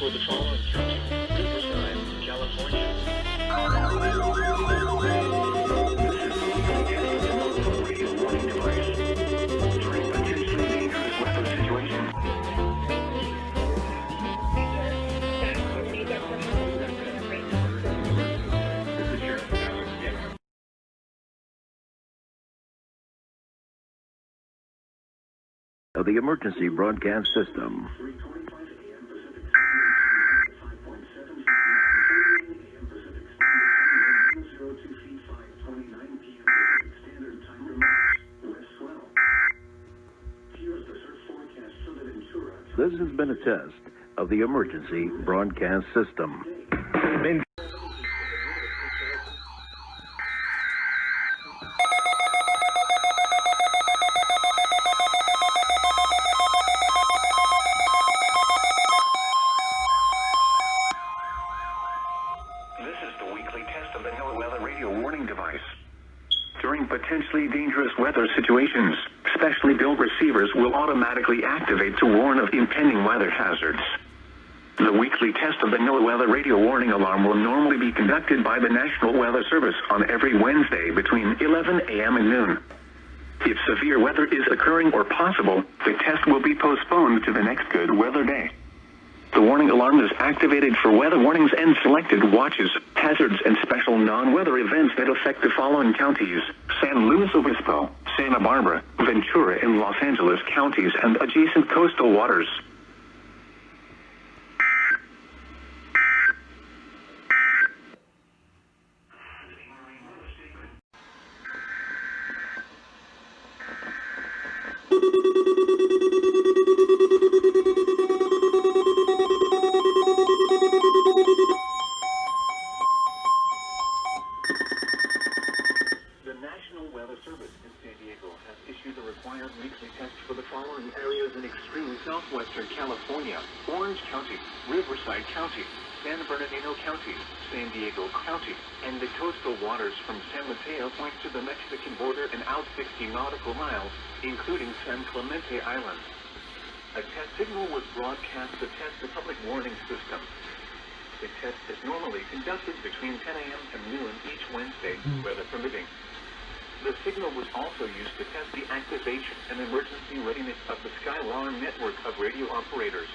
for the following counties: Riverside, California. Of the emergency broadcast system. This has been a test of the emergency broadcast system. During potentially dangerous weather situations, specially built receivers will automatically activate to warn of impending weather hazards. The weekly test of the NOAA Weather Radio Warning Alarm will normally be conducted by the National Weather Service on every Wednesday between 11 a.m. and noon. If severe weather is occurring or possible, the test will be postponed to the next good weather day. The warning alarm is activated for weather warnings and selected watches, hazards, and special non-weather events that affect the following counties: San Luis Obispo, Santa Barbara, Ventura, and Los Angeles counties and adjacent coastal waters. Weekly test for the following areas in extreme southwestern California: Orange County, Riverside County, San Bernardino County, San Diego County, and the coastal waters from San Mateo Point to the Mexican border and out 60 nautical miles, including San Clemente Island. A test signal was broadcast to test the public warning system. The test is normally conducted between 10 a.m. and noon each Wednesday, weather permitting. The signal was also used to test the activation and emergency readiness of the Skylarm network of radio operators.